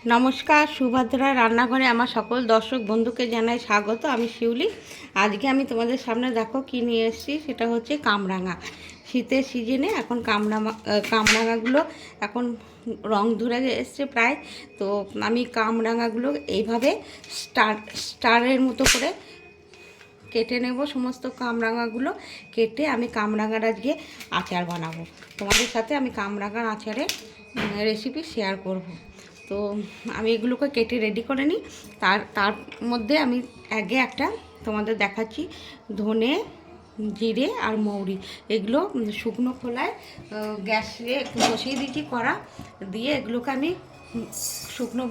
নমস্কার, সুভদ্রা রান্নাঘরে আমার সকল দর্শক বন্ধুকে জানাই স্বাগত। আমি শিউলি। আজকে আমি তোমাদের সামনে দেখো কি নিয়ে এসেছি, সেটা হচ্ছে কামরাঙা। শীতের সিজনে এখন কামরাঙাগুলো এখন রং ধরে এসছে প্রায়। তো আমি কামরাঙাগুলো এইভাবে স্টারের মতো করে কেটে নেব। সমস্ত কামরাঙাগুলো কেটে আমি কামরাঙার আজকে আচার বানাবো। তোমাদের সাথে আমি কামরাঙার আচারের রেসিপি শেয়ার করব। তো আমি এগুলোকে কেটে রেডি করে নিই। তার মধ্যে আমি আগে একটা তোমাদের দেখাচ্ছি, ধনে, জিরে আর মৌরি এগুলো শুকনো খোলায় গ্যাসে বসিয়ে দিচ্ছি কড়া দিয়ে। এগুলোকে আমি শুকনো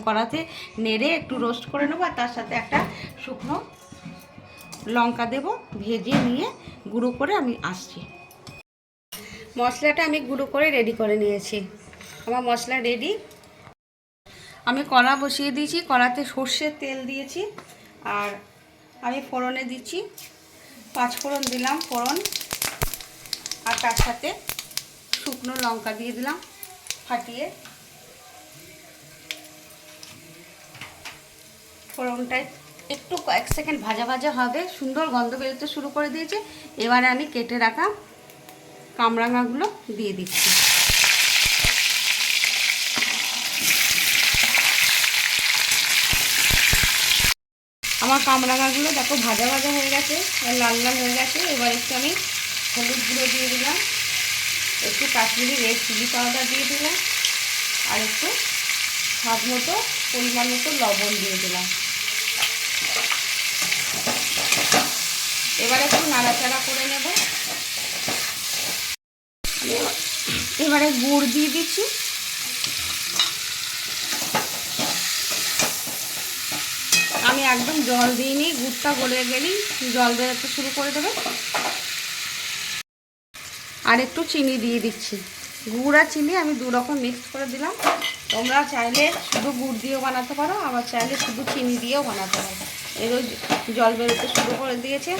কড়াতে নেড়ে একটু রোস্ট করে নেবো। আর তার সাথে একটা শুকনো লঙ্কা দেব, ভেজে নিয়ে গুঁড়ো করে আমি আসছি। মশলাটা আমি গুঁড়ো করে রেডি করে নিয়েছি। আমার মশলা রেডি। আমি কড়া বসিয়ে দিয়েছি, কড়াতে সর্ষের তেল দিয়েছি। আর আমি ফোড়নে দিচ্ছি, 5 ফোড়ন দিলাম ফোড়ন। আর তার সাথে শুকনো লঙ্কা দিয়ে দিলাম ফাটিয়ে। ফোড়নটায় একটু কয়েক সেকেন্ড ভাজা ভাজা হবে, সুন্দর গন্ধ বেরোতে শুরু করে দিয়েছে। এবারে আমি কেটে রাখা কামরাঙাগুলো দিয়ে দিচ্ছি। আমার কামরাঙাগুলো দেখো ভাজা ভাজা হয়ে গেছে, লাল লাল হয়ে গেছে। এবার একটু আমি হলুদ গুঁড়ো দিয়ে দিলাম, একটু কাশ্মীরি রেড চিলি পাউডার দিয়ে দিলাম, আর একটু স্বাদ মতো পরিমাণ মতো লবণ দিয়ে দিলাম। এবার একটু নাড়াচাড়া করে নেব। এবারে গুড় দিয়ে দিচ্ছি। আমি একদম জল দিইনি, গুড়টা গলে গেলেই জল বেরোতে শুরু করে দেবে। আর একটু চিনি দিয়ে দিচ্ছি। গুড় আর চিনি আমি দু রকম মিক্স করে দিলাম। তোমরা চাইলে শুধু গুড় দিয়েও বানাতে পারো, আবার চাইলে শুধু চিনি দিয়েও বানাতে পারো। এরও জল বেরোতে শুরু করে দিয়েছে।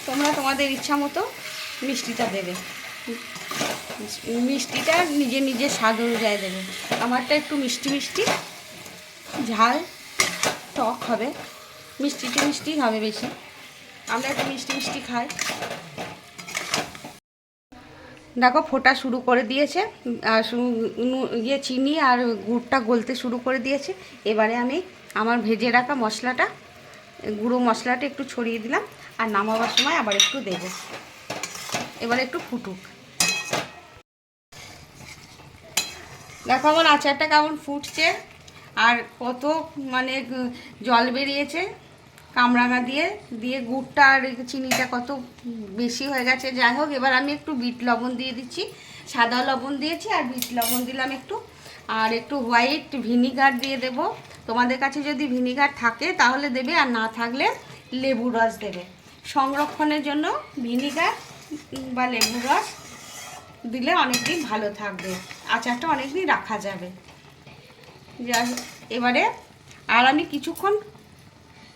তোমরা তোমাদের ইচ্ছা মতো মিষ্টিটা দেবে, মিষ্টিটা নিজে নিজের স্বাদ অনুযায়ী দেবে। আমারটা একটু মিষ্টি মিষ্টি, ঝাল টক হবে, মিষ্টি হবে বেশি। আমরা একটু মিষ্টি মিষ্টি খাই। দেখো ফোটা শুরু করে দিয়েছে, আর চিনি আর গুড়টা গলতে শুরু করে দিয়েছে। এবারে আমি আমার ভেজে রাখা মশলাটা, গুঁড়ো মশলাটা একটু ছড়িয়ে দিলাম। আর নামাবার সময় আবার একটু দেব। এবারে একটু ফুটুক। দেখো আমার আচারটা কেমন ফুটছে, আর কত মানে জল বেরিয়েছে কামরাঙা দিয়ে দিয়ে গুড়টা আর চিনিটা কত বেশি হয়ে গেছে। যাই হোক, এবার আমি একটু বিট লবণ দিয়ে দিচ্ছি। সাদা লবণ দিয়েছি আর বিট লবণ দিলাম একটু। আর একটু হোয়াইট ভিনিগার দিয়ে দেব। তোমাদের কাছে যদি ভিনিগার থাকে তাহলে দেবে, আর না থাকলে লেবু রস দেবে। সংরক্ষণের জন্য ভিনিগার বা লেবু রস দিলে অনেক দিন ভালো থাকবে, আচারটা অনেক দিন রাখা যাবে। এবারে আর আমি কিছুক্ষণ,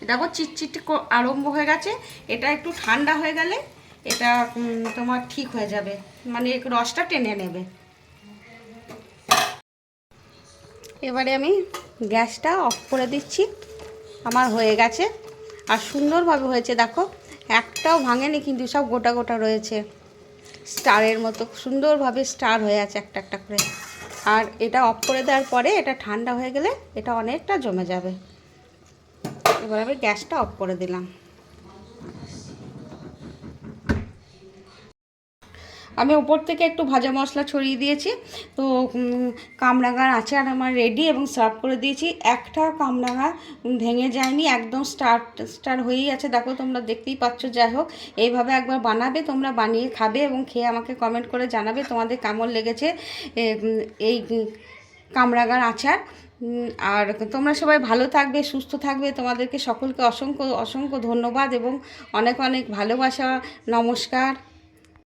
দেখো চিটচিট আরম্ভ হয়ে গেছে। এটা একটু ঠান্ডা হয়ে গেলে এটা তোমার ঠিক হয়ে যাবে, মানে রসটা টেনে নেবে। এবারে আমি গ্যাসটা অফ করে দিচ্ছি। আমার হয়ে গেছে, আর সুন্দরভাবে হয়েছে। দেখো একটাও ভাঙেনি, কিন্তু সব গোটা গোটা রয়েছে, স্টারের মতো সুন্দরভাবে স্টার হয়ে আছে একটা একটা করে। আর এটা অফ করে দেওয়ার পরে এটা ঠান্ডা হয়ে গেলে এটা অনেকটা জমে যাবে। এবার আমি গ্যাসটা অফ করে দিলাম। আমি উপর থেকে একটু ভাজা মশলা ছড়িয়ে দিয়েছি। তো কামরাঙার আচার আমার রেডি এবং সার্ভ করে দিয়েছি। একটা কামরাঙা ভেঙে যায়নি, একদম স্টার হয়েই আছে। দেখো তোমরা দেখতেই পাচ্ছ। যাই হোক, এইভাবে একবার বানাবে, তোমরা বানিয়ে খাবে এবং খেয়ে আমাকে কমেন্ট করে জানাবে তোমাদের কেমন লেগেছে এই কামরাঙার আচার। আর তোমরা সবাই ভালো থাকবে, সুস্থ থাকবে। তোমাদেরকে সকলকে অসংখ্য অসংখ্য ধন্যবাদ এবং অনেক অনেক ভালোবাসা। নমস্কার।